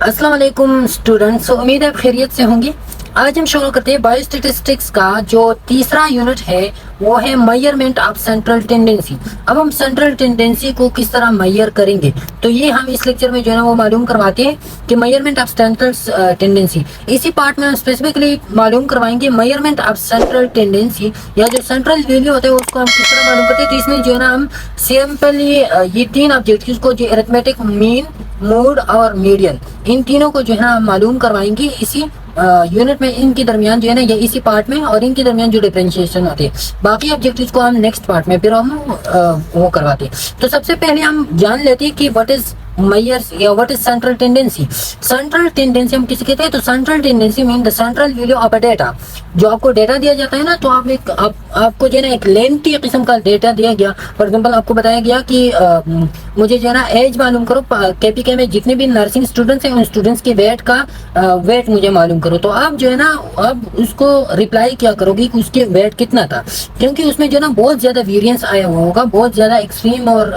अस्सलाम वालेकुम स्टूडेंट्स, उम्मीद है आप खैरियत से होंगे। आज हम शुरू करते हैं बायोस्टैटिस्टिक्स का जो तीसरा यूनिट है वो है मेजरमेंट ऑफ सेंट्रल टेंडेंसी। अब हम सेंट्रल टेंडेंसी को किस तरह मेजर करेंगे, तो ये हम इस लेक्चर में जो है ना वो मालूम करवाते हैं कि मेजरमेंट ऑफ सेंट्रल टेंडेंसी। इसी पार्ट में हम स्पेसिफिकली मालूम करवाएंगे मेजरमेंट ऑफ सेंट्रल टेंडेंसी या जो सेंट्रल वैल्यू होता है उसको हम किस तरह मालूम करते हैं। तो इसमें जो है ना हम सिंपली ये तीन ऑब्जेक्टिव्स को जो अरिथमेटिक, मीन, मोड और मीडियन, इन तीनों को जो है ना मालूम करवाएंगे इसी यूनिट में। इनके दरमियान जो है ना ये इसी पार्ट में और इनके दरमियान जो डिफरेंशिएशन होती है, बाकी ऑब्जेक्टिव्स को हम नेक्स्ट पार्ट में फिर हम वो करवाते हैं। तो सबसे पहले हम जान लेते हैं कि व्हाट इज मेजर्स या what is central tendency. Central tendency हम किसे कहते हैं, तो central tendency mean the central value of a data. जो आपको डेटा दिया जाता है ना, तो आपको जो है ना एक लेंथी किस्म का डेटा दिया गया। फॉर एग्जांपल आपको बताया गया कि मुझे जो है ना एज मालूम करो, केपीके में जितने भी नर्सिंग स्टूडेंट्स हैं उन स्टूडेंट्स की वेट का वेट मुझे मालूम करो। तो आप जो है ना अब उसको रिप्लाई क्या करोगे कि उसके वेट कितना था, क्योंकि उसमें जो है ना बहुत ज्यादा वेरिएंस आया हुआ होगा, बहुत ज्यादा एक्सट्रीम और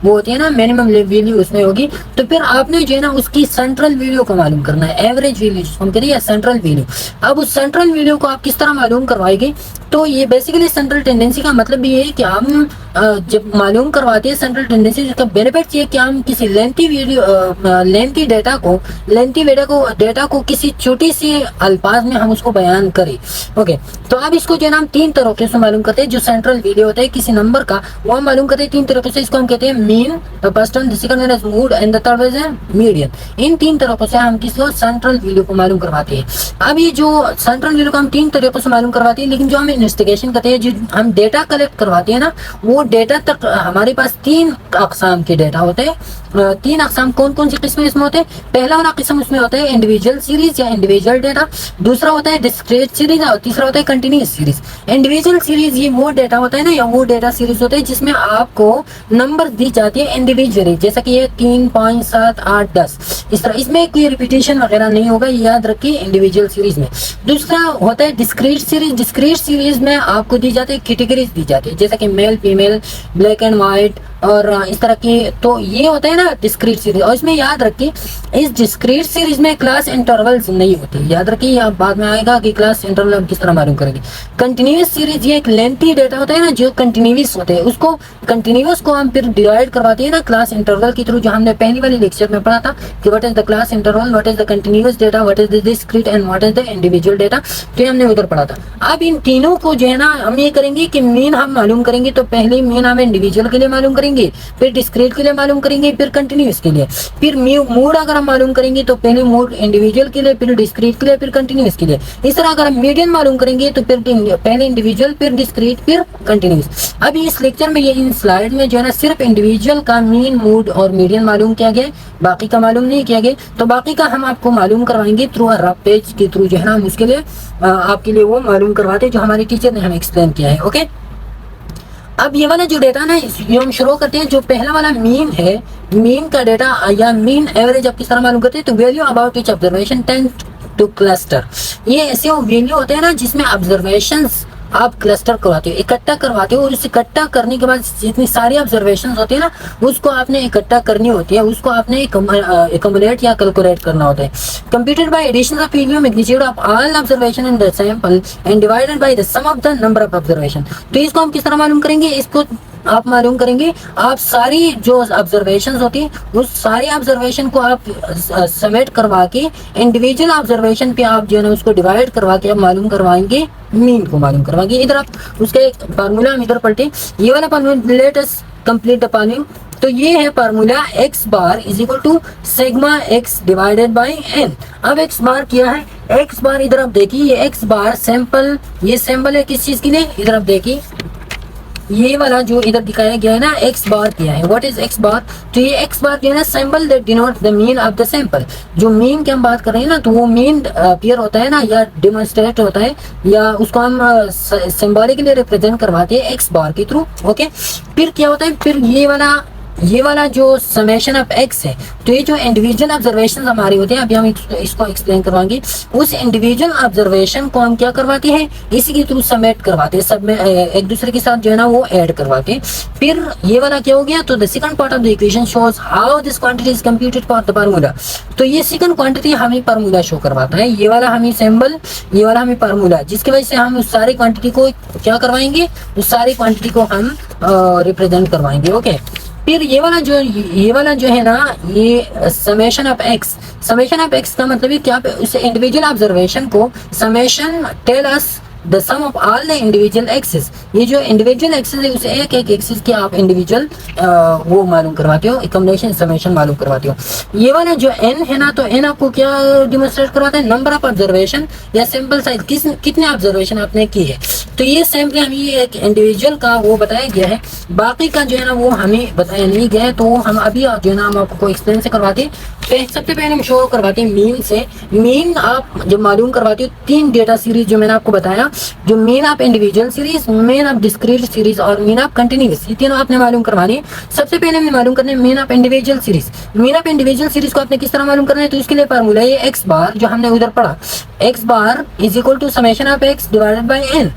वो होती है ना मिनिमम वैल्यू उसमें होगी। तो फिर आपने जो है ना उसकी सेंट्रल वैल्यू को मालूम करना है, एवरेज वैल्यू हम कहते हैं सेंट्रल वैल्यू। अब उस सेंट्रल वैल्यू को आप किस तरह मालूम करवाएंगे, तो ये बेसिकली सेंट्रल टेंडेंसी का मतलब ये है कि हम जब मालूम करवाते हैं सेंट्रल टेंडेंसी, इसका बेनिफिट ये कि हम किसी लेंथी डेटा को किसी छोटी सी अल्फाज में हम उसको बयान करें। ओके, तो अब इसको जो है ना हम तीन तरीके से मालूम करते हैं। जो सेंट्रल वैल्यू होता है किसी नंबर का, वो हम मालूम करते हैं तीन तरीके से। इसको हम कहते हैं mean, the first one, the second one is mode and the third one is median. इन तीन तरीकों से हम किसको सेंट्रल वैल्यू को मालूम करवाते हैं। अब ये जो सेंट्रल वैल्यू को हम तीन तरीकों से मालूम करवाते हैं, लेकिन जो हम इन्वेस्टिगेशन करते हैं, जो हम डेटा कलेक्ट करवाते हैं ना, वो डेटा तक हमारे पास तीन अकसाम के डेटा होते हैं। तीन अकसाम कौन कौन सी किस्में इसमें होते हैं। पहला वाला किस्म उसमें होता है इंडिविजुअल सीरीज या इंडिविजुअल डेटा, दूसरा होता है डिस्क्रीट सीरीज और तीसरा होता है कंटिन्यूअस सीरीज। इंडिविजुअल सीरीज ये वो डेटा होता है ना, या वो डेटा सीरीज होता है जिसमें आपको नंबर दी जाती है इंडिविजुअली, जैसा कि ये 3, 5, 7, 8, 10 इस तरह। इसमें कोई रिपीटेशन वगैरह नहीं होगा, ये याद रखिए इंडिविजुअल सीरीज में। दूसरा होता है डिस्क्रीट सीरीज। डिस्क्रीट सीरीज में आपको दी जाती है कैटेगरीज दी जाती है, जैसा कि male, female, black and white और इस तरह की। तो ये होता है ना डिस्क्रीट सीरीज। और इसमें याद रखिए इस डिस्क्रीट सीरीज में क्लास इंटरवल्स नहीं होती, याद रखिए। अब बाद में आएगा कि क्लास इंटरवल हम किस तरह मालूम करेंगे। कंटिन्यूअस सीरीज ये एक लेंथी डेटा होता है ना, जो कंटिन्यूअस होते हैं, उसको कंटिन्यूअस को हम फिर डिवाइड करवाते हैं ना क्लास इंटरवल के थ्रू, जो हमने पहली वाली लेक्चर में पढ़ा था कि what is the class interval, what is the continuous data, what is the discrete and what is the individual data. तो ये हमने उधर पढ़ा था। अब इन तीनों को जो है ना हम ये करेंगे कि मीन हम मालूम करेंगे। तो पहले मीन हम इंडिविजुअल के लिए मालूम करेंगे, फिर डिस्क्रीट के लिए मालूम करेंगे, फिर कंटिन्यूअस के लिए। फिर मोड अगर हम मालूम करेंगे तो पहले मोड इंडिविजुअल के लिए, फिर डिस्क्रीट के लिए, फिर कंटिन्यूअस के लिए। इस तरह अगर हम मीडियन मालूम करेंगे तो फिर पहले इंडिविजुअल, फिर डिस्क्रीट, फिर कंटिन्यूअस। अब इस लेक्चर में ये इन स्लाइड में जो है ना सिर्फ इंडिविजुअल का मीन, मोड और मीडियन मालूम किया गया, बाकी का मालूम नहीं किया गया। तो बाकी का हम आपको मालूम करवाएंगे थ्रू रफ पेज के थ्रू, जो है ना हम उसके लिए आपके लिए वो मालूम करवाते हैं जो हमारे टीचर ने हमें एक्सप्लेन किया है। ओके, अब ये वाला जो डेटा ना ये हम शुरू करते हैं। जो पहला वाला मीन है, मीन का डेटा या मीन एवरेज आप किस तरह मालूम करते हैं, तो value about each observation tend two cluster. ये ऐसे वैल्यू होते हैं ना जिसमें ऑब्जर्वेशंस आप क्लस्टर करवाते हो, इकट्ठा करवाते हो, और इस इकट्ठा करने के बाद जितनी सारी ऑब्जर्वेशन होती है ना उसको आपने इकट्ठा करनी होती है, उसको आपने एक्युमुलेट या कैलकुलेट करना होता है। Computed by addition of value magnitude of all observation in the sample and divided by the sum of the number of observation. तो इसको हम किस तरह मालूम करेंगे, इसको आप मालूम करेंगे आप सारी जो ऑब्जर्वेशंस होती है उस सारी ऑब्जर्वेशन को आप समेट करवा के इंडिविजुअल ऑब्जर्वेशन पे आप जो है ना उसको डिवाइड करवा के आप मालूम करवाएंगे, मीन को मालूम करवाएंगे। इधर आप उसका एक फार्मूला हम इधर पढ़ते, ये वाला formula, let us complete the following. तो ये है formula x bar is equal to sigma x divided by n। अब x बार क्या है, x बार इधर आप देखिए, ये x बार सैंपल, ये सैंपल है किस चीज के लिए, इधर आप देखिए ये वाला जो इधर दिखाया गया है ना x बार क्या है, व्हाट इज x बार। तो ये x बार जो है ना symbol that denote the mean of the sample. जो मीन की हम बात कर रहे हैं ना, तो वो मीन अपीयर होता है ना या डेमोंस्ट्रेट होता है, या उसको हम सिंबॉलिकली रिप्रेजेंट करवाते हैं x बार के थ्रू। ओके, फिर क्या होता है, फिर ये वाला ये वाला जो समेशन ऑफ एक्स है, तो ये जो इंडिविजुअल ऑब्जर्वेशन हमारे होते हैं, अभी हम इसको एक्सप्लेन करवाएंगे। उस इंडिविजुअल ऑब्जर्वेशन को हम क्या करवाते हैं, इसी के थ्रू समेट करवाते हैं, सब में एक दूसरे के साथ जो है ना वो ऐड करवाते हैं। फिर ये वाला क्या हो गया, तो the second part of the equation shows how this quantity is computed for the formula. तो ये सेकंड क्वांटिटी हमें फार्मूला शो करवाता है, ये वाला हमें सिंबल, ये वाला हमें फार्मूला, जिसकी वजह से हम उस सारी क्वांटिटी को क्या करवाएंगे, उस सारी क्वांटिटी को हम रिप्रेजेंट करवाएंगे। ओके, फिर ये वाला जो है ना, ये summation of X, summation of X का मतलब है क्या, उस इंडिविजुअल ऑब्जर्वेशन को summation tell us the sum of all the individual axis. ये जो इंडिविजुअल एक्सिस है उसे एक एक एक्सिस के आप इंडिविजुअल वो मालूम करवाते हो, कॉम्बिनेशन समेशन मालूम करवाते हो। ये वाला जो एन है ना, तो एन आपको क्या डिमोन्स्ट्रेट करवाता है, नंबर ऑफ ऑब्जर्वेशन या सैंपल साइज, कितने ऑब्जर्वेशन आपने किए हैं। तो ये सैंपल हमें ये एक इंडिविजुअल का वो बताया गया है, बाकी का जो है ना वो हमें बताया नहीं गया है। तो हम अभी जो है ना हम आपको एक्सप्लेन से करवाते हैं। सबसे पहले हम शो करवाते हैं मीन से। मीन आप जब मालूम करवाते हो, 3 डेटा सीरीज जो मैंने आपको बताया, जो mean of individual series, mean of discrete series और मीन ऑफ कंटिन्यूअस, ये तीनों आपने मालूम करवाने। सबसे पहले हमें मालूम करना है mean of individual series. Mean of individual series को आपने किस तरह मालूम करना है, तो इसके लिए फार्मूला है एक्स बार, जो हमने उधर पढ़ा, X bar is equal to summation of X divided by N.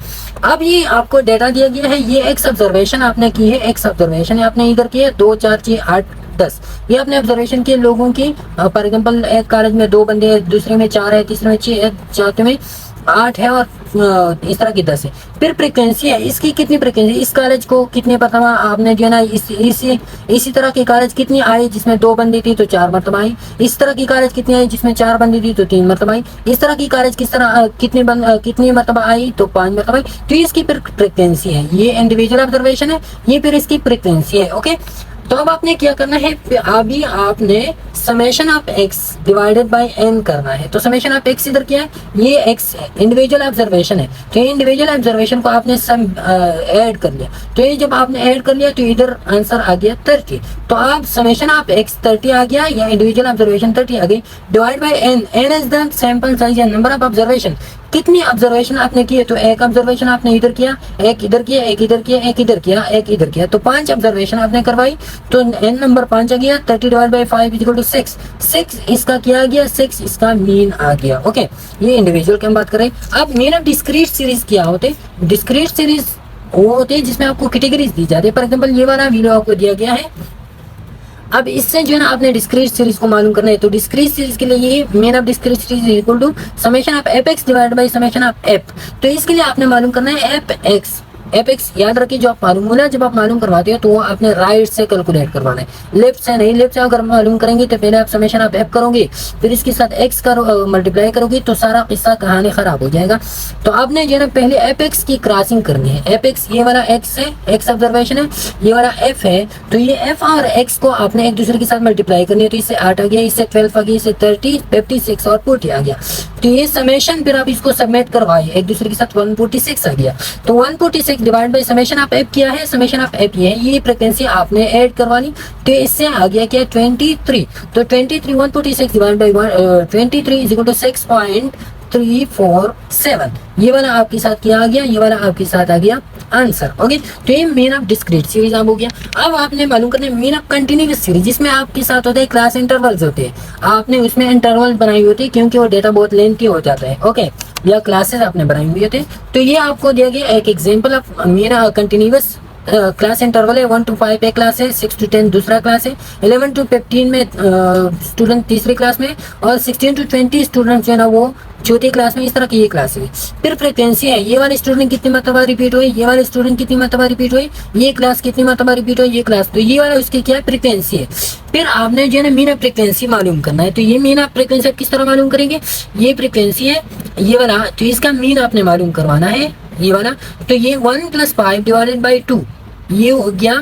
अब ये आपको डेटा दिया गया है, ये एक्स ऑब्जर्वेशन आपने की है, एक्स ऑब्जर्वेशन आपने इधर की है, 2 4 6 8 10, ये आपने ऑब्जर्वेशन किए लोगों की। फॉर एग्जांपल एक कॉलेज में 2 बंदे हैं, दूसरे में 4 है, तीसरे में 6 है, चौथे में 8 है और इस तरह की 10 है। फिर फ्रीक्वेंसी है, इसकी कितनी फ्रीक्वेंसी, इस कॉलेज को कितने मरतबा आपने जो है ना इसी तरह की कॉलेज कितनी आई जिसमें 2 बंदी थी तो 4 मरतबा आई, इस तरह की कॉलेज कितनी आई जिसमें 4 बंदी थी तो 3 मरतबा आई, इस तरह की कॉलेज कितनी मरतबा आई तो 5 मरतबा आई। तो इसकी फिर फ्रीक्वेंसी है, ये इंडिविजुअल ऑब्जर्वेशन है, ये फिर इसकी फ्रीक्वेंसी है। ओके, तो अब आपने क्या करना है, अभी आपने summation of X divided by N करना है। तो समेशन ऑफ एक्स इधर क्या है, ये एक्स है, इंडिविजुअल ऑब्जर्वेशन है, तो ये इंडिविजुअल ऑब्जर्वेशन को आपने सब ऐड कर लिया। तो ये जब आपने ऐड कर लिया तो इधर आंसर आ गया 30। तो आप समेशन ऑफ एक्स 30 आ गया या इंडिविजुअल ऑब्जर्वेशन 30 आ गई, divide by N, N is the sample size या नंबर ऑफ ऑब्जर्वेशन। कितनी ऑब्जर्वेशन आपने किए, तो एक ऑब्जर्वेशन आपने इधर किया, एक इधर किया, एक इधर किया, एक इधर किया, एक इधर किया, तो 5 ऑब्जर्वेशन आपने करवाई, तो एन नंबर 5 आ गया। 30 divide by 5 is equal to 6। 6 इसका क्या आ गया, 6 इसका मीन आ गया। ओके, ये इंडिविजुअल की हम बात करें। अब मीन ऑफ डिस्क्रीट सीरीज क्या होते, डिस्क्रीट सीरीज वो होते हैं जिसमें आपको कैटेगरीज दी जाती है। फॉर एग्जांपल ये वाला वीडियो आपको दिया गया है, अब इससे जो है ना आपने डिस्क्रीट सीरीज को मालूम करना है। तो डिस्क्रीट सीरीज के लिए ये mean of discrete series equal to summation of F X divide by summation of F. तो इसके लिए आपने मालूम करना है एफ एक्स याद रखिए, जो आप फार्मूला जब आप मालूम करवाते हो तो वो आपने राइट से कैलकुलेट करवाना है, लेफ्ट से नहीं। लेफ्ट से अगर मालूम करेंगे तो पहले आप समेशन ऑफ एफ करोगे, फिर इसके साथ एक्स मल्टीप्लाई करोगे, तो सारा किस्सा कहानी खराब हो जाएगा। तो आपने जो है ना पहले एफ एक्स की क्रॉसिंग करनी है। एफ एक्स ये वाला एक्स है, एक्स ऑब्जर्वेशन है, ये वाला एफ है, तो ये एफ और एक्स को आपने एक दूसरे के साथ मल्टीप्लाई करनी है। तो इससे 8 आ गया, इससे 12 आ गया, इससे 30, 56 और 40 आ गया। तो ये समेशन फिर आप इसको सबमिट करवाए एक दूसरे के साथ, 146 आ गया। तो 146 divide by summation of F किया है, समेशन ऑफ एफ ये है, ये फ्रीक्वेंसी आपने ऐड करवानी। तो इससे आ गया क्या, 23। तो 23 146 divide by 23 is equal to 6.347। ये वाला आपके साथ क्या आ गया, ये वाला आपके साथ आ गया आंसर। ओके, तो ये मीन ऑफ डिस्क्रीट सीरीज आप हो गया। अब आपने मालूम करना है मीन ऑफ कंटिन्यूअस सीरीज, जिसमें आपके साथ होते हैं क्लास इंटरवल्स होते हैं। आपने उसमें इंटरवल बनाई होती है क्योंकि वो डेटा बहुत लेंथी हो जाता है। ओके, या क्लासेस आपने बनाई हुई होती है। तो ये आपको दिया गया एक example of mean continuous class interval है। 1 to 5 एक क्लास है, 6 to 10 दूसरा क्लास है, 11 to 15 में स्टूडेंट तीसरी क्लास में, और 16 to 20 स्टूडेंट जो है ना वो चौथी क्लास में। इस तरह की ये क्लास है। फिर फ्रीक्वेंसी है, ये वाले स्टूडेंट कितनी मरतबा रिपीट हुए, ये वाले स्टूडेंट कितनी मरतबा रिपीट हुए, ये क्लास कितनी मरतबा रिपीट हुई, ये क्लास। तो ये वाला उसकी क्या फ्रीक्वेंसी है। फिर आपने जो है ना मीन ऑफ फ्रीक्वेंसी मालूम करना है। तो ये मीन ऑफ फ्रीक्वेंसी आप किस तरह मालूम करेंगे, ये फ्रीक्वेंसी है ये वाला, तो इसका मीन आपने मालूम करवाना है ये वाला। तो ये 1 + 5 डिवाइडेड बाई 2, ये हो गया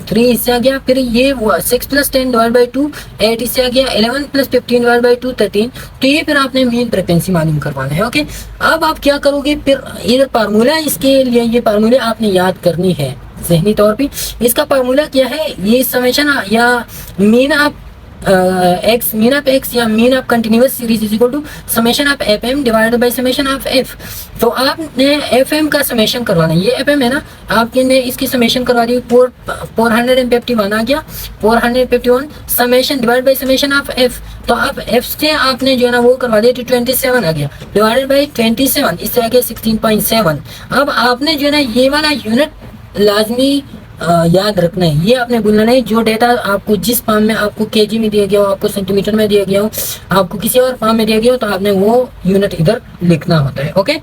3 इससे आ गया। फिर ये 6 + 10 डिवाइड बाई 2 8 इससे आ गया, 11 + 15 डिवाइड बाई 2 13। तो ये फिर आपने मीन फ्रीक्वेंसी मालूम करवाना है। ओके, अब आप क्या करोगे, फिर इधर फार्मूला इसके लिए, ये फार्मूला आपने याद करनी है जहनी तौर पे। इसका फार्मूला क्या है, ये समेशन या mean of x mean of x या mean of continuous series is equal to summation of f m divided by summation of F. तो आपने एफ एम का समेशन करवाना है, ये एफ एम है ना, आपने इसकी समेशन करवा दी, 451 आ गया, 451 summation divide by summation of F. तो आप एफ से आपने जो है ना वो करवा दिया, तो 27 आ गया, डिवाइडेड बाय 27, इससे आ गया 16.7। अब आपने जो है ना ये वाला यूनिट लाजमी याद रखना है, ये आपने भूलना नहीं। जो डेटा आपको जिस फॉर्म में आपको केजी में दिया गया हो, आपको सेंटीमीटर में दिया गया हो, आपको किसी और फॉर्म में दिया गया हो, तो आपने वो यूनिट इधर लिखना होता है। ओके,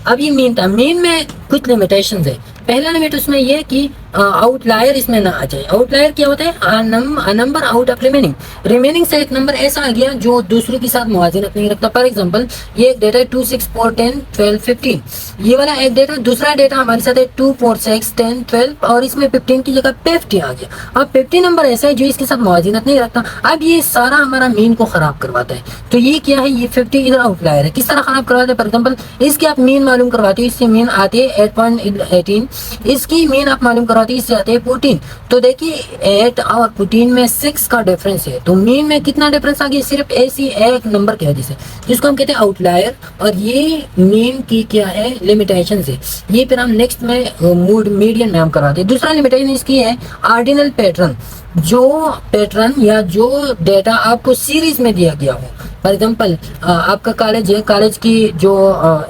अब ये मीन था, मीन में कुछ लिमिटेशंस है। पहला लिमिट उसमें ये है कि आउटलायर इसमें ना आ जाए। आउटलायर क्या होता है? Number out of remaining, remaining से एक नंबर ऐसा आ गया जो दूसरों के साथ मुवाज़नत नहीं रखता। फॉर एग्जांपल ये एक डेटा है 2 6 4 10 12 15, ये वाला एक डेटा, दूसरा डेटा हमारे साथ है 2 4 6 10 12 और इसमें 15 की जगह 50 आ गया। अब 50 नंबर ऐसा है जो इसके साथ मुवाज़नत नहीं रखता। अब ये सारा हमारा मीन को खराब करवाता है। तो ये क्या है? ये 50 इधर आउटलायर है। किस तरह खराब करवाता है? फॉर एग्जाम्पल इसकी आप मीन मालूम करवाते हो, इससे मीन आती है 8.18, इसकी मीन आप मालूम करवाती है, इससे आते हैं 14। तो देखिए 8 और 14 में 6 का डिफरेंस है, तो मीन में कितना डिफरेंस आ गया? सिर्फ ऐसी एक नंबर की वजह से, जिसको हम कहते हैं आउटलायर। और ये मीन की क्या है? लिमिटेशन है। ये फिर हम नेक्स्ट में मूड मीडियन में हम करवाते हैं। दूसरा लिमिटेशन इसकी है ऑर्डिनल पैटर्न। जो पैटर्न या जो डेटा आपको सीरीज में दिया गया हो, फॉर एग्जाम्पल आपका कॉलेज है, कॉलेज की जो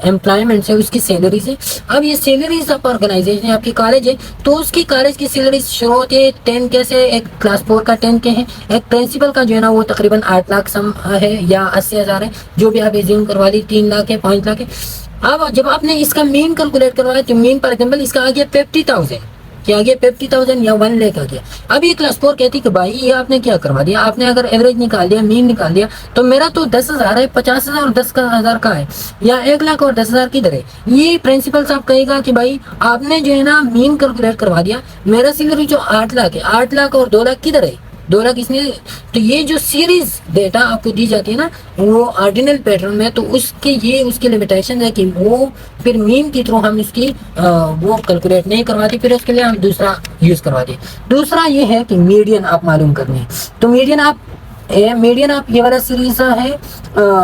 एम्प्लॉयमेंट है उसकी सैलरीज है। अब ये सैलरीज ऑफ ऑर्गेनाइजेशन है, आपकी कॉलेज है, तो उसकी कॉलेज की सैलरी शुरू होती है 10 के से, एक क्लास 4 का 10 के है, एक प्रिंसिपल का जो है ना वो तकरीबन 8 लाख सम है या 80,000 है, जो भी आप एज्यूम करवा ली, 3 लाख है, 5 लाख है। अब जब आपने इसका मीन कैलकुलेट करवाया तो मीन फॉर एग्जाम्पल इसका आ गया 50,000, क्या आ गया? 50,000 या 1 लाख आ गया। अब ये क्लास 4 कहती कि भाई ये आपने क्या करवा दिया, आपने अगर एवरेज निकाल दिया, मीन निकाल दिया, तो मेरा तो 10,000 है, 50,000 और 10,000 का है, या 1 लाख और 10,000 किधर है? ये प्रिंसिपल साहब कहेगा कि भाई आपने जो है ना मीन कैलकुलेट करवा दिया, मेरा सैलरी जो 8 लाख है, 8 लाख और 2 लाख किधर है? 2 लाख इसने। तो ये जो सीरीज डेटा आपको दी जाती है ना वो ऑर्डिनल पैटर्न में, तो उसके ये उसकी लिमिटेशन है कि वो फिर मीन के थ्रू हम इसकी वो कैलकुलेट नहीं करवाती, फिर उसके लिए हम दूसरा यूज करवाते। दूसरा ये है कि मीडियन आप मालूम करनी है। तो मीडियन आप ये वाला सीरीज है,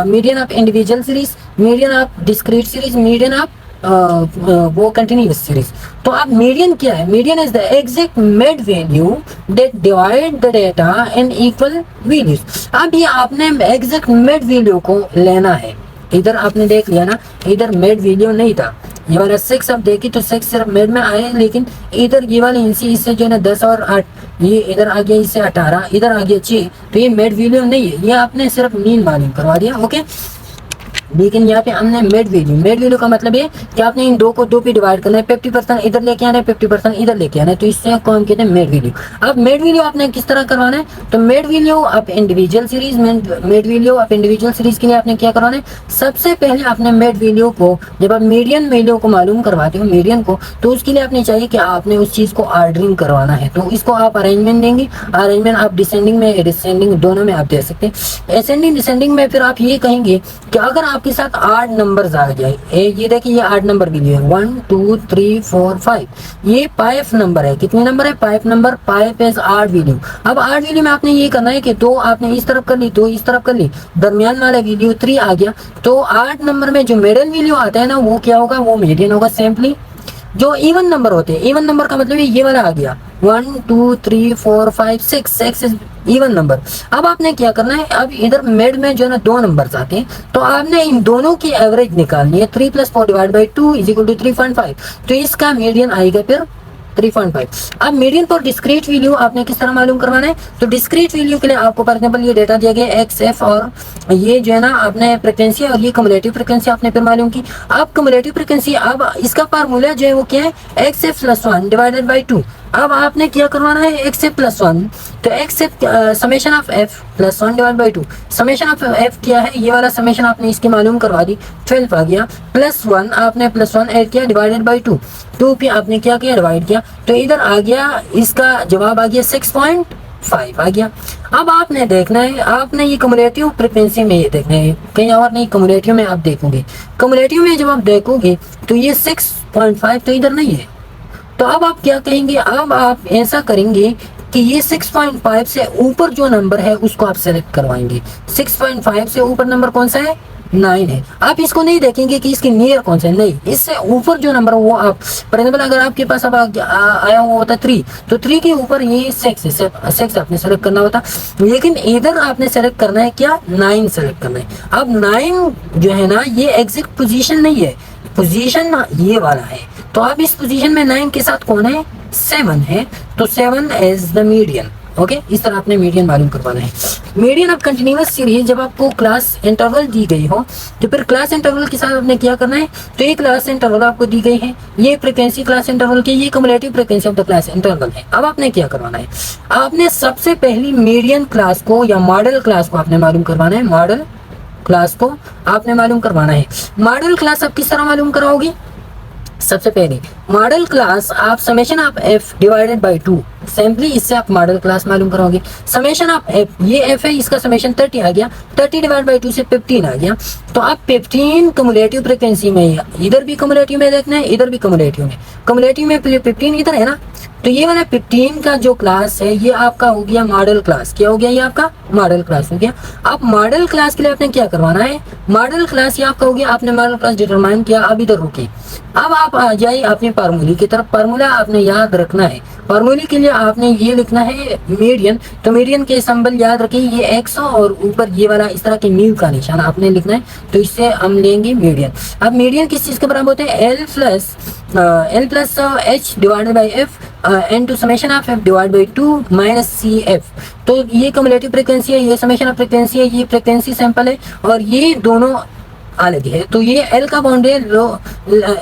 median of individual series, median of discrete series, median of वो कंटिन्यूअस सीरीज। तो अब मीडियन क्या है? Median is the exact mid value that divide the data in equal values. अब ये आपने एग्जैक्ट मिड वैल्यू को लेना है। इधर आपने देख लिया ना, इधर मिड वैल्यू नहीं था, ये वाला 6 अब देखी तो 6 सिर्फ मिड में आए, लेकिन इधर ये वाली इंसी इससे जो है ना 10 और 8, ये इधर आ गया, इससे 18, इधर आ गया 6, तो ये मिड वैल्यू नहीं है, ये आपने सिर्फ मीन मालूम करवा दिया। ओके, लेकिन यहाँ पे हमने मेड वैल्यू का मतलब है कि आपने इन दो को 2 पे डिवाइड करना है, 50% इधर लेके आना है, 50% इधर लेके आना है, तो इससे आपको हम कहते हैं मेड वैल्यू। अब मेड वैल्यू आपने किस तरह करवाना है? तो made value of individual series, made value of individual series के लिए आपने क्या करवाना है? सबसे पहले आपने मेड वैल्यू को, जब आप मीडियन वैल्यू को मालूम करवाते हो मीडियन को, तो उसके लिए आपने चाहिए कि आपने उस चीज को ऑर्डरिंग करवाना है। तो इसको आप अरेंजमेंट देंगे, अरेंजमेंट आप डिसेंडिंग में डिसेंडिंग दोनों में आप दे सकते हैं। असेंडिंग डिसेंडिंग में फिर आप ये कहेंगे कि अगर आपके साथ 8 नंबर आ जाए, ये देखिए ये 8 नंबर वैल्यू है, 1 2 3 4 5, ये 5 नंबर है। कितने नंबर है? 5 नंबर, 5 इज 8 वैल्यू। अब 8 वैल्यू में आपने ये करना है कि 2 आपने इस तरफ कर ली, 2 इस तरफ कर ली, दरमियान वाला वैल्यू 3 आ गया। तो 8 नंबर में जो मिडिल वैल्यू आता है ना वो क्या होगा? वो मीडियन होगा। सिंपली जो इवन नंबर होते हैं, इवन नंबर का मतलब ये वाला आ गया 1 2 3 4 5 6, 6 इज इवन नंबर। अब आपने क्या करना है? अब इधर मिड में जो ना 2 नंबर्स आते हैं, तो आपने इन दोनों की एवरेज निकालनी है। 3 + 4 divide by 2 is equal to 3.5, तो इसका मीडियन आएगा फिर 3.5। अब मीडियन फॉर डिस्क्रीट वैल्यू आपने किस तरह मालूम करवाना है? तो डिस्क्रीट वैल्यू के लिए आपको फॉर एग्जांपल ये डेटा दिया गया एक्स एफ, और ये जो है ना आपने फ्रिक्वेंसी और ये कम्युलेटिव फ्रिक्वेंसी आपने फिर मालूम की। अब कम्युलेटिव फ्रिक्वेंसी, अब इसका फार्मूला जो है वो क्या है? X F + 1 divided by 2। अब आपने क्या करवाना है? एक्स एफ + 1, तो x F summation of F + 1 divide by 2। Summation of F क्या है? ये वाला समेशन आपने इसकी मालूम करवा दी, 12 आ गया, +1 आपने +1 ऐड किया डिवाइडेड बाई 2, 2 पे आपने क्या किया? डिवाइड किया, तो इधर आ गया, इसका जवाब आ गया 6.5 आ गया। अब आपने देखना है, आपने ये कम्युलेटिव फ्रिक्वेंसी में ये देखना है, कहीं और नहीं, कम्युलेटिव में आप देखोगे। कम्युलेटिव में जब आप देखोगे तो ये 6.5 तो इधर नहीं है। तो अब आप क्या कहेंगे? अब आप ऐसा करेंगे कि ये 6.5 से ऊपर जो नंबर है उसको आप सेलेक्ट करवाएंगे। 6.5 से ऊपर नंबर कौन सा है? 9 है। आप इसको नहीं देखेंगे कि इसके नियर कौन सा है, नहीं, इससे ऊपर जो नंबर वो आप, फॉर एग्जाम्पल अगर आपके पास अब आया हुआ होता 3, तो 3 के ऊपर ये 6 है, 6 आपने सेलेक्ट करना होता, लेकिन इधर आपने सेलेक्ट करना है क्या? 9 सेलेक्ट करना है। अब 9 जो है ना, ये एग्जैक्ट पोजीशन नहीं है, पोजीशन ये वाला है। तो आप इस पोजीशन में 9 के साथ कौन है? 7 है, तो 7 एज द मीडियन। ओके, इस तरह आपने मीडियन मालूम करवाना है। मीडियन ऑफ कंटिन्यूअस सीरीज जब आपको क्लास इंटरवल दी गई हो, तो फिर क्लास इंटरवल के साथ आपने क्या करना है? तो ये क्लास इंटरवल आपको दी गई है, ये फ्रीक्वेंसी क्लास इंटरवल की, ये cumulative frequency of the class interval है। अब आपने क्या करवाना है? आपने सबसे पहली मीडियन क्लास को या मॉडल क्लास को आपने मालूम करवाना है। मॉडल क्लास को आपने मालूम करवाना है। मॉडल क्लास आप किस तरह मालूम कराओगे? सबसे पहले मॉडल क्लास आप summation of F divided by 2, simply इससे आप मॉडल क्लास मालूम कराओगे। समेशन ऑफ एफ, ये एफ है, इसका समेशन 30 आ गया, 30 डिवाइड बाई 2 से 15 आ गया। तो आप 15 कम्युलेटिव फ्रीक्वेंसी में, इधर भी कम्युलेटिव में देखना है, इधर भी कम्युलेटिव में, कम्युलेटिव में 15 इधर है ना, तो ये वाला 15 का जो क्लास है ये आपका हो गया मॉडल क्लास। क्या हो गया? ये आपका मॉडल क्लास हो गया। अब मॉडल क्लास के लिए आपने क्या करवाना है? मॉडल क्लास ये आपका हो गया, आपने मॉडल क्लास डिटरमाइन किया। अब इधर रुकिए, अब आप आ जाइए अपने फार्मूले की तरफ। फार्मूला आपने याद रखना है, फार्मूले के लिए आपने ये लिखना है मीडियन। तो मीडियन के सिंबल याद रखिए, ये एक्स और ऊपर ये वाला इस तरह के मील का निशान आपने लिखना है, तो इससे हम लेंगे मीडियन। अब मीडियन किस चीज के बराबर होते हैं? L plus H divided by F N two summation of F divide by 2 minus C F. तो ये कम्युलेटिव फ्रीक्वेंसी है, ये समेशन ऑफ फ्रीक्वेंसी है, ये फ्रीक्वेंसी सैंपल है, और ये दोनों अलग है। तो ये एल का बाउंड्री है,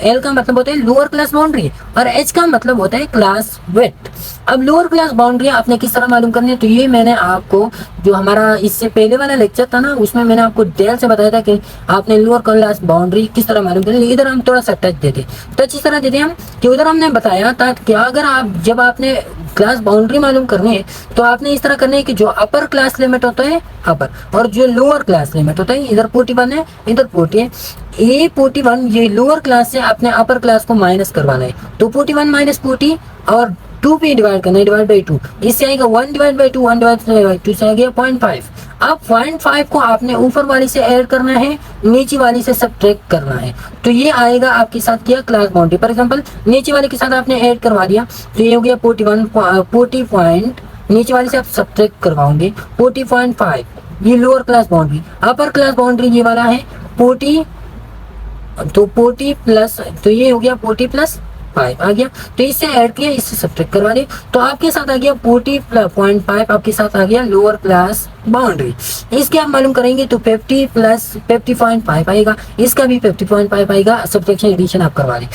एल का मतलब होता है लोअर क्लास बाउंड्री, और एच का मतलब होता है क्लास वेट। अब लोअर क्लास बाउंड्री आपने किस तरह मालूम करनी है? तो ये मैंने आपको, जो हमारा इससे पहले वाला लेक्चर था ना, उसमें मैंने आपको डिटेल से बताया था कि आपने लोअर क्लास बाउंड्री किस तरह मालूम करनी है। इधर हम थोड़ा सा टच देते, टच इस तरह देते हम कि उधर हमने बताया था कि अगर आप, जब आपने क्लास बाउंड्री मालूम करनी है, तो आपने इस तरह करना है कि जो अपर क्लास लिमिट होता है अपर, और जो लोअर क्लास लिमिट होता है, इधर 41 है, इधर 40 है, ए 41 ये लोअर क्लास से अपने अपर क्लास को माइनस करवाना है। तो 41 माइनस 40 और 2 पे डिवाइड करना है, डिवाइड बाई 2, इससे आएगा 1 डिवाइड बाई 2, 1 डिवाइड बाई 2 से आ गया 0.5। अब 0.5 को आपने ऊपर वाली से ऐड करना है, नीचे वाली से सब्ट्रैक्ट करना है, तो ये आएगा आपके साथ क्या? Class boundary. फॉर एग्जांपल नीचे वाले के साथ आपने ऐड करवा दिया, तो ये हो गया 40 पॉइंट, नीचे वाले से आप सब्ट्रैक्ट करवाओगे 40.5, ये lower class boundary. Upper class boundary ये वाला है 40, तो 40 प्लस, तो ये हो गया 40 प्लस 5 आ गया, तो इससे ऐड किया, इससे सब्ट्रैक्ट करवा दिया, तो आपके साथ आ गया 40.5, आपके साथ आ गया लोअर क्लास बाउंड्री। इसके आप मालूम करेंगे तो 50 प्लस 50.5 आएगा, इसका भी 50.5 आएगा, सब्ट्रैक्शन एडिशन आप करवा दें।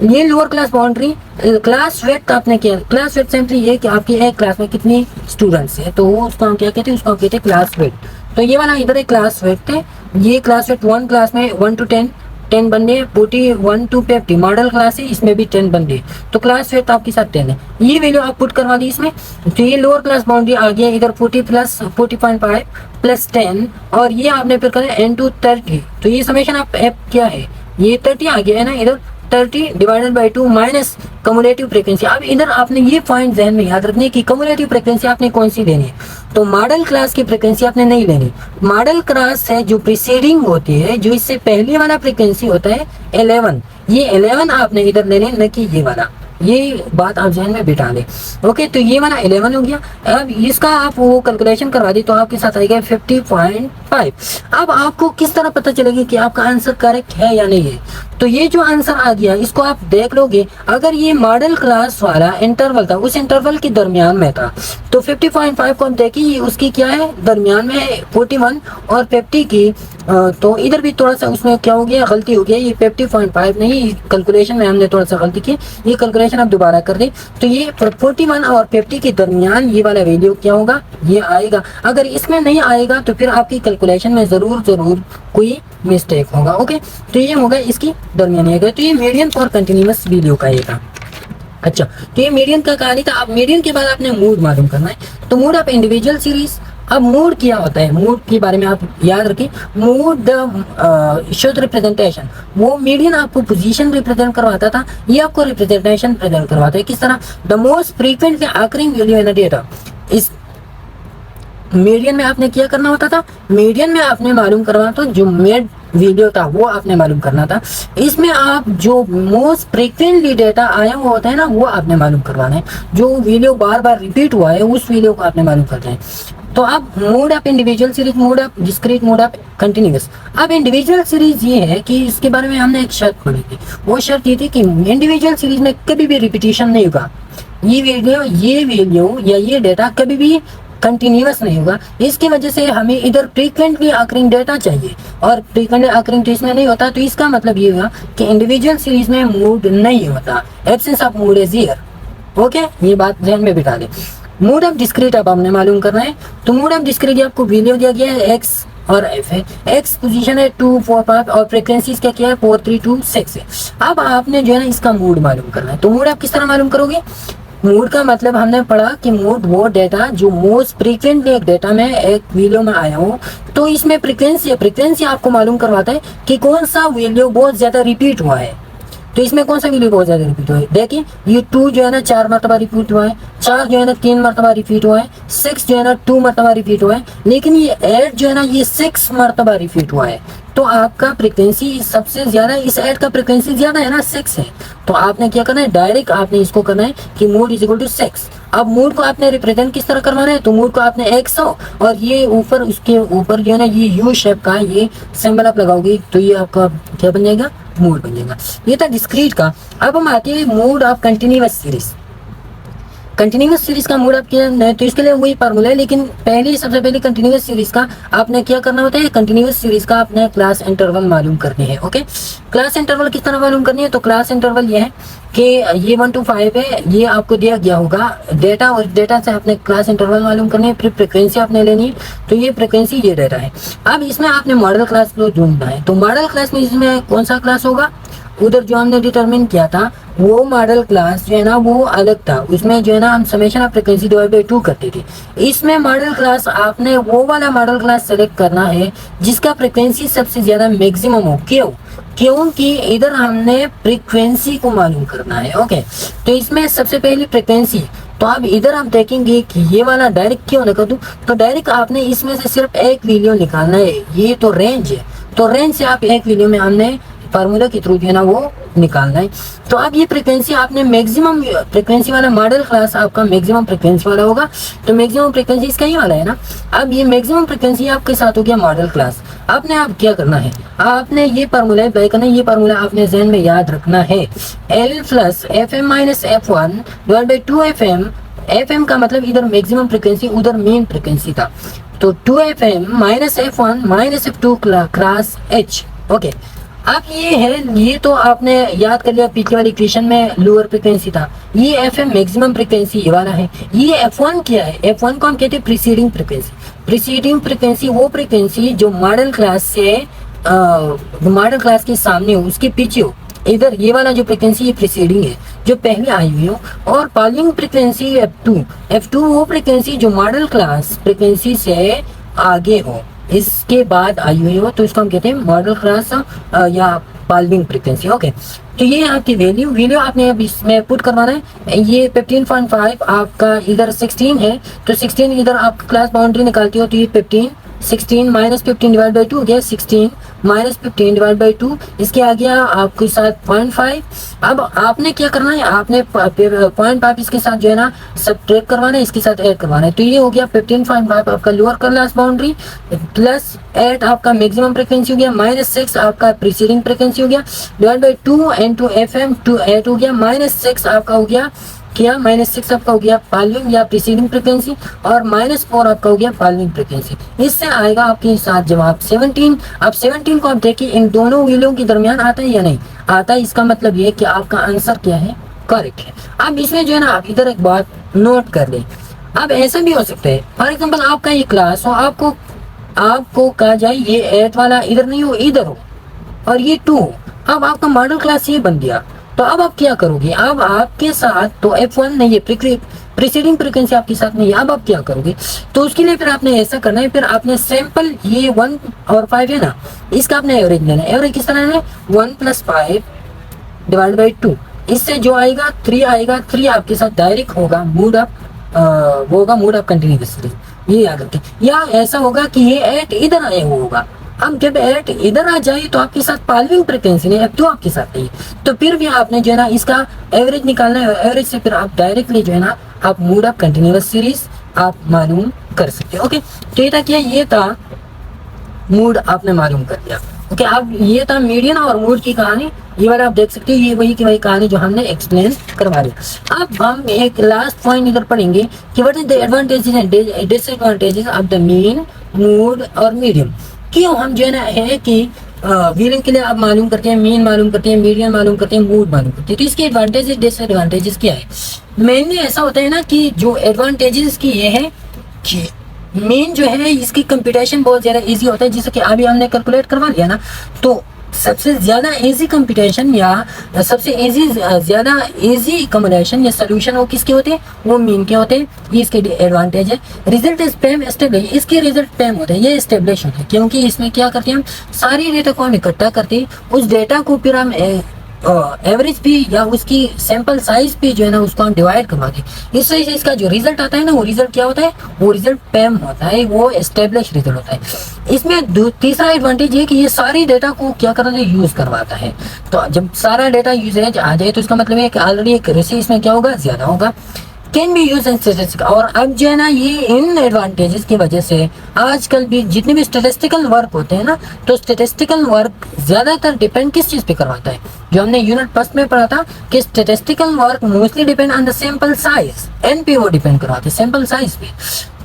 ये lower class boundary. Class weight आपने किया, क्लास वेट सिंपली ये कि आपकी एक क्लास में कितनी स्टूडेंट्स है, तो वो उसको हम क्या कहते हैं? उसको हम कहते हैं क्लास वेट। तो ये वाला इधर एक क्लास वेट है, ये क्लास वेट 1 क्लास में 1 to 10 बंदे, 41 to 50 मॉडल क्लास है, इसमें भी 10 बंदे, तो क्लास वेट आपके साथ 10 है। ये वैल्यू आप पुट करवा दी इसमें, तो ये लोअर क्लास बाउंड्री आ गया इधर 40 प्लस 40.5 प्लस 10, और ये आपने फिर करना n to 30, तो ये समेशन आप एफ क्या है? ये 30 आ गया है ना, इधर 30 divided by 2 minus cumulative frequency. अब इधर आपने ये पॉइंट ध्यान में याद रखने की कम्युलेटिव फ्रीक्वेंसी आपने कौन सी लेनी है? तो मॉडल क्लास की फ्रीक्वेंसी आपने नहीं लेनी। मॉडल क्लास है जो प्रीसीडिंग होती है, जो इससे पहले वाला फ्रीक्वेंसी होता है 11, ये 11 आपने इधर लेने, न कि ये वाला। ये बात आप ध्यान में बिठा लें। ओके, तो ये वाला 11 हो गया। अब इसका आप वो कैलकुलेशन करवा दी, तो आपके साथ आएगा 50.5। अब आपको किस तरह पता चलेगा कि आपका आंसर करेक्ट है या नहीं है? तो ये जो आंसर आ गया इसको आप देख लोगे, अगर ये मॉडल क्लास वाला इंटरवल था, उस इंटरवल के दरमियान में था, तो 50.5 को हम देखिए उसकी क्या है, दरमियान में है 41 और 50 की, तो इधर भी थोड़ा सा उसमें क्या हो गया, गलती हो गया, ये 50.5 नहीं, कैलकुलेशन में हमने थोड़ा सा गलती की, ये कैलकुलेशन आप दोबारा कर दें। तो ये 41 और 50 के दरमियान ये वाला वैल्यू क्या होगा, ये आएगा। अगर इसमें नहीं आएगा तो फिर आपकी कैलकुलेशन में जरूर कोई मिस्टेक होगा। ओके, तो ये होगा इसकी दरमियानी आएगा। तो ये मीडियन फॉर कंटिन्यूअस वैल्यू का आएगा। अच्छा, तो ये मीडियन का कहानी था। अब मीडियन के बाद आपने मूड मालूम करना है। तो मूड ऑफ इंडिविजुअल सीरीज, अब मूड क्या होता है, मूड के बारे में आप याद रखें। मूड शोध रिप्रेजेंटेशन, वो मीडियन आपको पोजीशन रिप्रेजेंट करवाता था, ये आपको रिप्रेजेंटेशन प्रेजेंट करवाता है। किस तरह? The most frequently occurring value in data. इस मीडियन में आपने क्या करना होता था, मीडियन में आपने मालूम करवाना था जो मेड वीडियो था वो आपने मालूम करना था। इसमें आप जो मोस्ट फ्रीक्वेंटली डेटा आया हुआ होता है ना, वो आपने मालूम करवाना है। जो वीडियो बार बार रिपीट हुआ है उस वीडियो को आपने मालूम करना है। तो अब mode of individual series, mode of discrete, mode of continuous. अब इंडिविजुअल सीरीज ये है कि इसके बारे में हमने एक शर्त पढ़ी थी। वो शर्त ये थी कि इंडिविजुअल सीरीज में कभी भी रिपीटिशन नहीं होगा। ये वीडियो या ये डेटा कभी भी कंटिन्यूअस नहीं होगा। इसकी वजह से हमें इधर फ्रीक्वेंटली अकरिंग डेटा चाहिए, और फ्रीक्वेंटली अकरिंग इसमें नहीं होता। तो इसका मतलब ये हुआ कि इंडिविजुअल सीरीज में मूड नहीं होता, absence of mood is here. Okay, ये बात ध्यान में बिठा दे। मूड ऑफ डिस्क्रीट अब हमने मालूम करना है। तो मूड ऑफ डिस्क्रीट आपको वीडियो दिया गया है x और f है। x पोजीशन है 2 4 5 और फ्रीक्वेंसीज क्या क्या है 4 3 2 6 है। अब आपने जो है ना इसका मूड मालूम करना है। तो मूड आप किस तरह मालूम करोगे? मूड का मतलब हमने पढ़ा कि मूड वो डेटा जो मोस्ट फ्रीक्वेंटली एक डेटा में एक वीडियो में आया हो। तो इसमें फ्रीक्वेंसी आपको मालूम करवाता है कि कौन सा वीडियो बहुत ज्यादा रिपीट हुआ है। तो इसमें कौन सा वीडियो बहुत ज्यादा रिपीट हुआ है? देखिए, ये 2 जो है ना 4 मरतबा रिपीट हुआ है, 4 जो है ना 3 मरतबा रिपीट हुआ है, 6 जो है ना 2 मरतबा रिपीट हुआ है, लेकिन ये 8 जो है ना ये 6 मरतबा रिपीट हुआ है। तो आपका फ्रीक्वेंसी सबसे ज्यादा, इस ऐड का फ्रीक्वेंसी ज्यादा है ना, 6 है। तो आपने क्या करना है, डायरेक्ट आपने इसको करना है कि मूड इज इक्वल टू 6। अब मूड को आपने रिप्रेजेंट किस तरह करवाना है? तो मूड को आपने x और ये ऊपर, उसके ऊपर जो है ना ये यू शेप का ये सिंबल आप लगाओगे, तो ये आपका क्या बन जाएगा? मूड बन जाएगा। ये था डिस्क्रीट का। अब हम आते हैं mood off continuous series. Continuous series का मूड आप क्या, तो इसके लिए वही फार्मूला है, लेकिन सबसे पहले कंटिन्यूअस सीरीज का आपने क्या करना होता है? कंटिन्यूअस सीरीज का आपने क्लास इंटरवल मालूम करनी है। ओके, क्लास इंटरवल किस तरह मालूम करनी है? तो क्लास इंटरवल ये है कि ये 1 to 5 है, ये आपको दिया गया होगा डेटा, और डेटा से आपने क्लास इंटरवल मालूम करनी है, फिर फ्रीक्वेंसी आपने लेनी है। तो ये फ्रीक्वेंसी, ये डेटा है। अब इसमें आपने मॉडल क्लास को ढूंढना है। तो मॉडल क्लास में इसमें कौन सा क्लास होगा? उधर जो हमने डिटरमिन किया था वो मॉडल क्लास जो है ना वो अलग था। उसमें जो है ना हम summation of frequency divide by 2 करते थे। इसमें मॉडल क्लास आपने वो वाला मॉडल क्लास सेलेक्ट करना है जिसका फ्रीक्वेंसी सबसे ज्यादा मैक्सिमम हो। क्योंकि इधर हमने फ्रीक्वेंसी को मालूम करना है। ओके, तो इसमें सबसे पहले फ्रीक्वेंसी। तो अब इधर आप देखेंगे कि ये वाला डायरेक्ट क्यों निकाल दूं? तो डायरेक्ट आपने इसमें से सिर्फ एक वैल्यू निकालना है। ये तो रेंज है, तो रेंज से आप एक वैल्यू में हमने फार्मूला के थ्रू जो है ना वो निकालना है। तो अब ये फ्रीक्वेंसी आपने मैक्सिमम फ्रीक्वेंसी वाला मॉडल क्लास आपका मैक्सिमम फ्रीक्वेंसी वाला होगा। तो मैक्सिमम फ्रीक्वेंसी इसका ही वाला है ना। अब ये मैक्सिमम फ्रीक्वेंसी आपके साथ हो गया मॉडल क्लास। आपने आप क्या करना है? आपने ये फार्मूला अप्लाई करना है। ये फार्मूला आपने जहन में याद रखना है, L plus FM minus F1 divide by 2FM। FM का मतलब इधर मैक्सिमम फ्रीक्वेंसी, उधर मेन फ्रीक्वेंसी था। तो 2FM minus F1 minus F2 class H। Okay, अब ये है, ये तो आपने याद कर लिया, पीछे वाली इक्वेशन में लोअर फ्रीक्वेंसी था। ये FM मैक्सिमम फ्रीक्वेंसी ये वाला है। ये F1 क्या है? F1 को हम कहते हैं प्रीसीडिंग फ्रीक्वेंसी। प्रीसीडिंग फ्रीक्वेंसी वो फ्रीक्वेंसी जो मॉडल क्लास से मॉडल क्लास के सामने हो, उसके पीछे हो। इधर ये वाला जो फ्रीक्वेंसी ये प्रीसीडिंग है, जो पहले आई हुई हो। और फॉलोइंग फ्रीक्वेंसी F2 वो फ्रीक्वेंसी जो मॉडल क्लास फ्रीक्वेंसी से आगे हो, इसके बाद आई हुई हो, तो इसको हम कहते हैं मॉडल क्लास या फॉलोइंग फ्रीक्वेंसी। ओके, तो ये आपकी वैल्यू आपने अब इसमें पुट करवाना है। ये 15.5 आपका इधर 16 है, तो 16 इधर आप क्लास बाउंड्री निकालती हो, तो ये 16 माइनस 15 डिवाइड बाई 2 हो गया 16 माइनस 15 डिवाइड बाई 2। इसके आ गया आपके साथ 0.5। अब आपने क्या करना है? आपने 0.5 इसके साथ जो है ना सब्ट्रैक्ट करवाना है, इसके साथ ऐड करवाना है। तो ये हो गया 15.5 आपका लोअर क्लास बाउंड्री, प्लस 8 आपका मैक्सिमम फ्रीक्वेंसी हो गया, माइनस 6 आपका प्रीसीडिंग फ्रीक्वेंसी हो गया, डिवाइड बाई 2 into FM 8 हो गया, माइनस 6 आपका हो गया क्या? माइनस 6 आपका हो गया फॉलोइंग या प्रीसीडिंग फ्रीक्वेंसी, और माइनस 4 आपका हो गया फॉलोइंग फ्रीक्वेंसी। इससे आएगा आपके साथ जवाब 17। अब 17 को आप देखिए इन दोनों वैल्यू के दरमियान आता है या नहीं आता है। इसका मतलब ये कि आपका आंसर क्या है? करेक्ट है। अब इसमें जो है ना आप इधर एक बात नोट कर लें। अब ऐसा भी हो सकता है, फॉर एग्जाम्पल आपका ये क्लास हो, आपको कहा जाए ये 8 वाला इधर नहीं हो, इधर हो, और ये 2 हो। अब आपका मॉडल क्लास ये बन गया। तो अब आप क्या करोगे? अब आपके साथ तो F1 नहीं है, प्रीसीडिंग फ्रीक्वेंसी आपके साथ नहीं है। अब आप क्या करोगे, तो उसके लिए फिर आपने ऐसा करना है, फिर आपने सैंपल ये 1 और 5 है ना, इसका आपने एवरेज लेना है। एवरेज किस तरह है, 1 + 5 डिवाइड बाई 2, इससे जो आएगा 3 आएगा। 3 आपके साथ डायरेक्ट होगा मूड अप, वो होगा मूड अप कंटिन्यूअस सीरीज, ये याद रखें। या ऐसा होगा कि ये एट इधर आया हुआ होगा। अब जब एट इधर आ जाए तो आपके साथ पालविंग फ्रीक्वेंसी नहीं, अब तो आपके साथ नहीं, तो फिर भी आपने जो है ना इसका एवरेज निकालना है। एवरेज से फिर आप डायरेक्टली जो है ना आप मूड अप कंटिन्यूअस सीरीज आप मालूम कर सकते हो। ओके, तो ये था क्या, ये था मूड आपने मालूम कर दिया। ओके, अब ये था मीडियन और मूड की कहानी, ये वाला आप देख सकते हो, ये वही की वही कहानी जो हमने एक्सप्लेन करवा दी। अब हम एक लास्ट पॉइंट इधर पढ़ेंगे कि what is the advantages and disadvantages of the mean, mood और मीडियम। क्यों हम जो है ना है कि व्हीलिंग के लिए आप मालूम करते हैं, मीन मालूम करते हैं, मीडियन मालूम करते हैं, मूड मालूम करते हैं, तो इसके एडवांटेजेस डिसएडवांटेजेस क्या है। मेनली ऐसा होता है ना कि जो एडवांटेजेस की ये है कि मेन जो है इसकी कंप्यूटेशन बहुत ज़्यादा इजी होता है, जैसे कि अभी हमने कैलकुलेट करवा लिया ना, तो सबसे ज़्यादा इजी कंप्यूटेशन या सबसे इजी ज़्यादा इजी कम्युनिकेशन या सोल्यूशन वो किसके होते हैं, वो मीन के होते हैं। ये इसके एडवांटेज है। रिजल्ट इज पेम एस्टेब्लिश, इसके रिजल्ट पेम होते हैं, ये एस्टेब्लिश होते हैं, क्योंकि इसमें क्या करते हैं हम सारी डेटा को हम इकट्ठा करते हैं, उस डेटा को फिर हम एवरेज भी या उसकी सैंपल साइज भी जो है ना उसको हम डिवाइड करवा दें। इस वजह से इसका जो रिजल्ट आता है ना, वो रिजल्ट क्या होता है, वो रिजल्ट पैम होता है, वो एस्टेब्लिश रिजल्ट होता है। इसमें तीसरा एडवांटेज है कि ये सारी डेटा को क्या करना है, यूज करवाता है। तो जब सारा डेटा यूजेज आ जाए तो इसका मतलब है कि ऑलरेडी एक्यूरेसी इसमें क्या होगा, ज्यादा होगा। Can be use in statistics, और अब जो है ना ये इन एडवांटेजेस की वजह से आजकल भी जितने भी स्टेटिस्टिकल वर्क होते हैं ना, तो स्टेटिस्टिकल वर्क ज्यादातर डिपेंड किस चीज पे करवाता है, जो हमने यूनिट फर्स्ट में पढ़ा था कि statistical work mostly depend on the sample size, NPO depend करवाते हैं सैंपल साइज पे,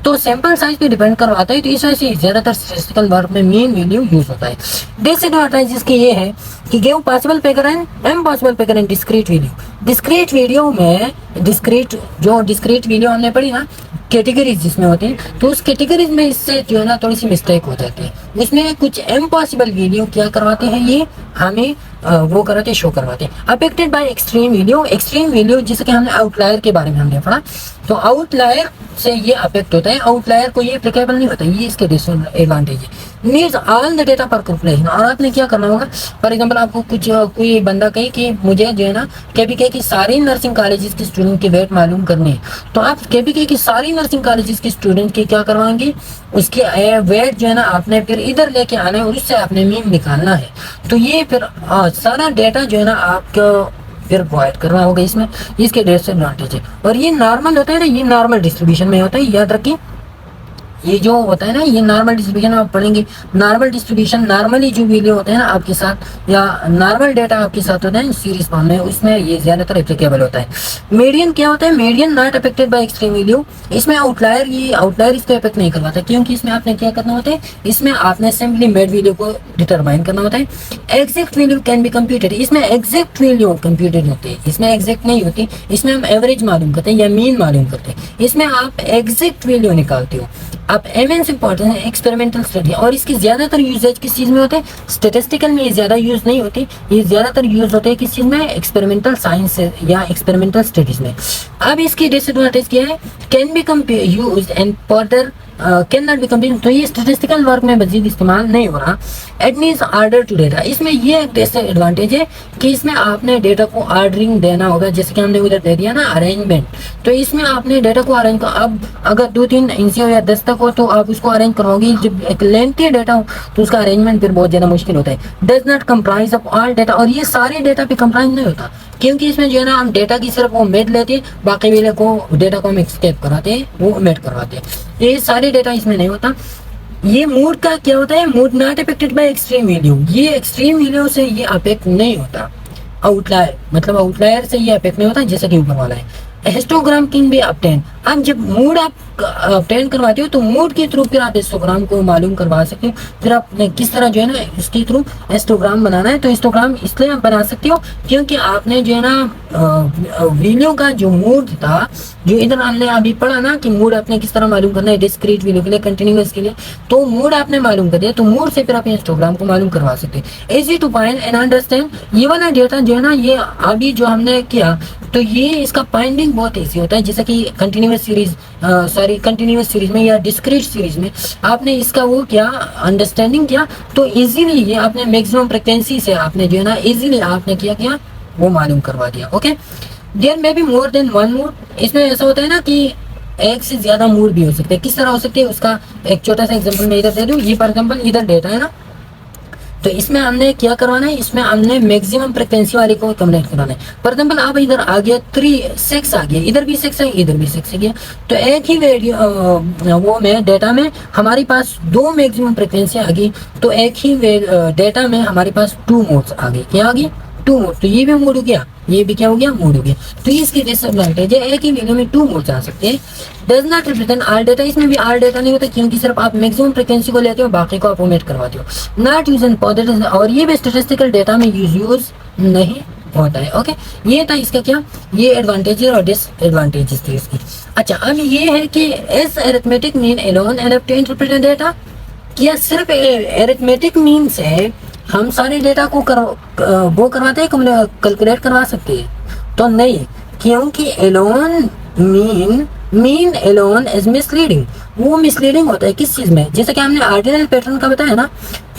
तो सैंपल साइज पे डिपेंड करवाता है। तो इस वजह से ज्यादातर स्टेटिस्टिकल वर्क में मीन वैल्यू यूज होता है। डिसएडवांटेज इसके ये है कि give possible figure and impossible figure in discrete video. Discrete video हमने पढ़ी ना, कैटेगरीज जिसमें होते हैं, तो उस कैटेगरीज में इससे जो है ना थोड़ी सी मिस्टेक हो जाती है। उसमें कुछ इम्पॉसिबल वीडियो क्या करवाते हैं, ये हमें वो कराते शो करवाते हैं। अफेक्टेड बाय एक्सट्रीम वीडियो जैसे कि हमने आउटलायर के बारे में हमने पढ़ा, तो आउटलायर से ये अफेक्ट होता है, आउटलायर को ये एप्लीकेबल नहीं होता, ये इसके डिसएडवांटेज है। Needs all the data for calculation, और आपने क्या करना होगा, फॉर एग्जांपल आपको कुछ कोई बंदा कहे कि मुझे जो है ना केबीके की सारी नर्सिंग कॉलेजेस के स्टूडेंट की वेट मालूम करनी है, तो आप केबीके की सारी नर्सिंग कॉलेजेस के स्टूडेंट की क्या करवाएंगे, उसके वेट जो है ना आपने फिर इधर लेके आना है और उससे आपने मीन निकालना है। तो ये फिर सारा डेटा जो है ना आपको फिर प्रोवाइड करना होगा, इसमें इसके डिसएडवांटेज है। और ये नॉर्मल होता है ना, ये नॉर्मल डिस्ट्रीब्यूशन में होता है, याद रखिए। ये जो होता है ना, ये नॉर्मल डिस्ट्रीब्यूशन आप पढ़ेंगे। नॉर्मल डिस्ट्रीब्यूशन नॉर्मली जो वीडियो होते हैं ना आपके साथ, या नॉर्मल डेटा आपके साथ होता है सीरीज फॉर्म में, उसमें ये ज्यादातर एप्लीकेबल होता है। मीडियन क्या होता है, median not affected by extreme video. इसमें आउटलायर इसको अफेक्ट नहीं करवाता, क्योंकि इसमें आपने क्या करना होता है, इसमें आपने सिंपली मेड वीडियो को डिटरमाइन करना होता है। Exact value can be computed, इसमें एग्जैक्ट वैल्यू कंप्यूटेड होती है, इसमें एग्जैक्ट नहीं होती। इसमें हम एवरेज मालूम करते हैं या मीन मालूम करते हैं, इसमें आप एग्जैक्ट वैल्यू निकालते हो। अब एमएनस इंपॉर्टेंट है एक्सपेरिमेंटल स्टडी, और इसकी ज्यादातर यूजेज किस चीज में होते हैं, स्टैटिस्टिकल में ये ज्यादा यूज नहीं होती, ये ज्यादातर यूज होते हैं किस चीज में, एक्सपेरिमेंटल साइंस या एक्सपेरिमेंटल स्टडीज में। अब इसकी डिसएडवांटेज क्या है, can be used and further can not be complete, तो ये स्टैटिस्टिकल वर्क में मजीद इस्तेमाल नहीं हो रहा। It means order to data, इसमें ये एक डिसएडवांटेज है कि इसमें आपने डेटा को ऑर्डरिंग देना होगा, जैसे कि हमने उधर दे दिया ना अरेंजमेंट, तो इसमें आपने डेटा को अरेंज कर, अब अगर 2-3 इंच हो या 10 तक हो तो आप उसको अरेंज करवाओगे, जब एक लेंथी डेटा हो तो उसका अरेंजमेंट फिर बहुत ज़्यादा मुश्किल होता है। Does not comprise of all data, और ये सारे डेटा पे कंप्राइज नहीं होता, क्योंकि इसमें जो है ना हम डेटा की सिर्फ वो मेड लेते हैं, बाकी वाले को डेटा को हम एक्सकेप कराते हैं, वो मेड करवाते हैं, ये सारे डेटा इसमें नहीं होता। ये मूड का क्या होता है, mood not affected by extreme value, ये एक्सट्रीम वैल्यू से ये अफेक्ट नहीं होता। आउटलायर मतलब आउटलायर से ये अफेक्ट नहीं होता, जैसा कि ऊपर वाला है। हिस्टोग्राम कैन बी ऑब्टेन, अब जब मूड आप ऑब्टेन करवाते हो तो मूड के थ्रू फिर आप हिस्टोग्राम को मालूम करवा सकते हो। फिर आप किस तरह जो है ना इसके थ्रू हिस्टोग्राम बनाना है, तो हिस्टोग्राम इसलिए आप बना सकते हो क्योंकि आपने जो है ना वीडियो का जो मूड था, जो इधर हमने अभी पढ़ा ना कि मूड आपने किस तरह मालूम करना है, डिस्क्रीट वीडियो के लिए, कंटिन्यूअस के लिए, तो मूड आपने मालूम कर दिया, तो मूड से फिर आप हिस्टोग्राम को मालूम करवा सकते हैं। Easy to find and understand, ये वाला डेटा जो है ना, ये अभी जो हमने किया तो ये इसका फाइंडिंग बहुत ईजी होता है, जैसे कि कंटिन्यूस सीरीज में या डिस्क्रीट सीरीज में आपने इसका वो क्या अंडरस्टैंडिंग किया, तो इजीली ये आपने मैक्सिमम फ्रिक्वेंसी से आपने जो है ना इजीली आपने क्या वो मालूम करवा दिया। Okay, there may be more than one mode. इसमें ऐसा होता है ना कि एक से ज्यादा मोड भी हो सकते हैं। किस तरह हो सकते हैं, उसका एक छोटा सा एग्जांपल मैं इधर दे दूं। ये फॉर एग्जांपल इधर डेटा है ना, तो इसमें हमने क्या करवाना है, इसमें हमने मैक्सिमम फ्रिक्वेंसी वाले को कम्युनिकेट करवाना है। फॉर एग्जांपल अब इधर आ गया 3 6 आ गया, इधर भी 6 है, इधर भी 6 गया, तो एक ही वो में डेटा में हमारे पास 2 मैक्सिमम फ्रिक्वेंसी आ गई, तो एक ही डेटा में हमारे पास 2 मोड्स आ गए। क्या आ गए, 2 मोड। तो ये भी मोड हो गया, ये भी क्या हो गया, मोड हो गया। तो इसकी डिसएडवांटेज है एक ही वीडियो में 2 मोड्स आ सकते हैं। Does not represent all data, इसमें भी ऑल डेटा नहीं होता, क्योंकि सिर्फ आप मैक्सिमम फ्रिक्वेंसी को लेते हो, बाकी को आप ओमिट करवाते हो। नॉट यूज इन पॉजिटिव, और ये भी स्टैटिस्टिकल डेटा में यूज नहीं होता है। ओके, ये था इसका क्या, ये एडवांटेजेस और डिसएडवांटेजेस थे इसकी। अच्छा, अब ये है कि is arithmetic mean alone enough to interpret data, क्या सिर्फ अरिथमेटिक मीन से हम सारे डेटा को वो करवाते हैं, कैलकुलेट करवा सकते हैं? तो नहीं, क्योंकि alone mean alone is misleading. वो मिसलीडिंग होता है किस चीज में, जैसे कि हमने ऑर्डिनल पैटर्न का बताया ना,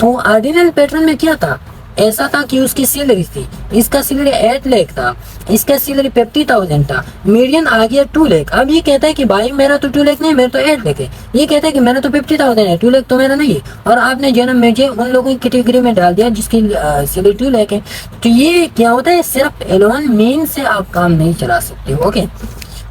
तो ऑर्डिनल पैटर्न में क्या था, ऐसा था कि उसकी सैलरी थी, इसका सैलरी 8 लाख था, इसका सैलरी 50,000 था, मीडियन आ गया 2 लाख। अब ये कहता है कि भाई मेरा तो 2 लाख नहीं, मेरा तो 8 लाख है। ये कहता है कि मेरा तो 50,000 है, 2 लाख तो मेरा नहीं है। और आपने जो है ना मुझे उन लोगों की कैटेगरी में डाल दिया जिसकी सैलरी 2 लाख है। तो ये क्या होता है, सिर्फ एलोन मीन से आप काम नहीं चला सकते। Okay,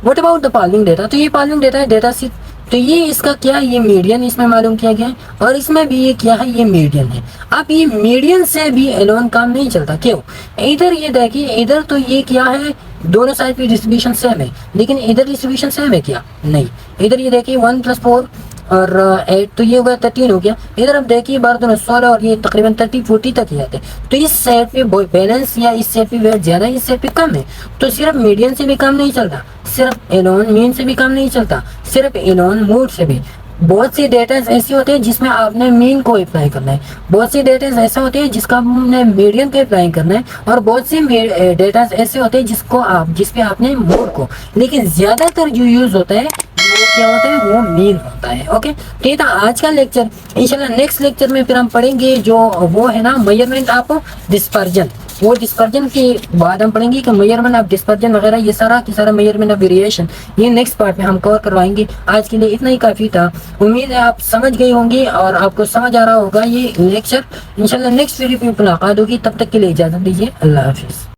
what about the following data, तो ये फॉलोइंग डेटा है डेटा शीट। तो ये इसका क्या, ये मीडियन इसमें मालूम किया गया है, और इसमें भी ये क्या है, ये मीडियन है। अब ये मीडियन से भी एलोन काम नहीं चलता, क्यों? इधर ये देखिए, इधर तो ये क्या है, दोनों साइड की डिस्ट्रीब्यूशन सेम है, लेकिन इधर डिस्ट्रीब्यूशन सेम है क्या? नहीं। इधर ये देखिए 1 + 4 और 8, तो ये हो गया 13 हो गया। इधर अब देखिए 12 × 16 और ये तकरीबन 30-40 तक ही आते हैं। तो इस साइड पे बैलेंस या इस साइड पे वेट ज्यादा है, इस साइड पे कम है। तो सिर्फ मीडियन से भी काम नहीं चलता, सिर्फ एलोन मीन से भी काम नहीं चलता, सिर्फ एलोन मोड से भी। बहुत सी डेटा ऐसे होते हैं जिसमें आपने मीन को अप्लाई करना है, बहुत सी डेटा ऐसे होते हैं जिसका आपने मीडियन को अप्लाई करना है, और बहुत से डेटा ऐसे होते हैं जिसपे आपने मोड को। लेकिन ज्यादातर जो यूज होता है वो क्या होता है, वो मीन होता है। ओके, तो ये था आज का लेक्चर। इंशाल्लाह नेक्स्ट लेक्चर में फिर हम पढ़ेंगे जो वो है ना मेजरमेंट ऑफ डिस्पर्जन। वो डिस्पर्जन के बाद हम पढ़ेंगे कि मेजरमेंट ऑफ डिस्पर्जन वगैरह, ये सारा की सारा मेजरमेंट ऑफ वेरिएशन, ये नेक्स्ट पार्ट में हम कवर करवाएंगे। आज के लिए इतना ही काफ़ी था। उम्मीद है आप समझ गए होंगे और आपको समझ आ रहा होगा ये लेक्चर। इंशाल्लाह नेक्स्ट वीडियो में मुलाकात होगी, तब तक के लिए इजाज़त दीजिए। अल्लाह हाफिज़।